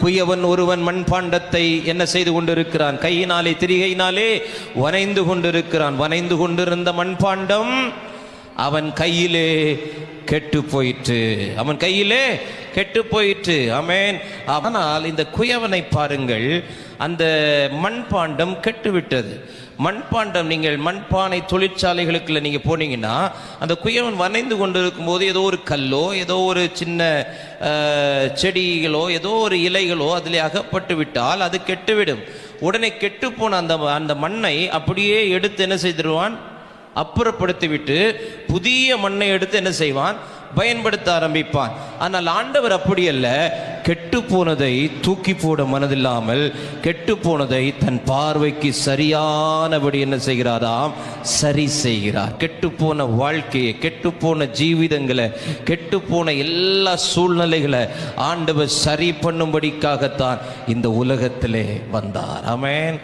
குயவன் ஒருவன் மண்பாண்டத்தை என்ன செய்து கொண்டிருக்கிறான்? கையினாலே திரிகையினாலே வனைந்து கொண்டிருக்கிறான். வனைந்து கொண்டிருந்த மண்பாண்டம் அவன் கையிலே கெட்டு போயிற்று. அவன் கையிலே கெட்டு போயிற்று. ஆமென். ஆனால் இந்த குயவனை பாருங்கள், அந்த மண்பாண்டம் கெட்டுவிட்டது. மண்பாண்டம், நீங்கள் மண்பானை தொழிற்சாலைகளுக்குள்ள நீங்க போனீங்கன்னா, அந்த குயவன் வனைந்து கொண்டிருக்கும் போது ஏதோ ஒரு கல்லோ ஏதோ ஒரு சின்ன செடிகளோ ஏதோ ஒரு இலைகளோ அதிலே அகப்பட்டு விட்டால் அது கெட்டுவிடும். உடனே கெட்டு போன அந்த மண்ணை அப்படியே எடுத்து என்ன செய்திருவான்? அப்புறப்படுத்திவிட்டு புதிய மண்ணை எடுத்து என்ன செய்வான்? பயன்படுத்த ஆரம்பிப்பான். ஆனால் ஆண்டவர் அப்படி அல்ல. கெட்டு போனதை தூக்கி போட மனதில்லாமல் கெட்டு போனதை தன் பார்வைக்கு சரியானபடி என்ன செய்கிறாராம்? சரி செய்கிறார். கெட்டு போன வாழ்க்கையை, கெட்டு போன ஜீவிதங்களை, கெட்டு போன எல்லா சூழ்நிலைகளை ஆண்டவர் சரி பண்ணும்படிக்காகத்தான் இந்த உலகத்திலே வந்தார். ஆமென்.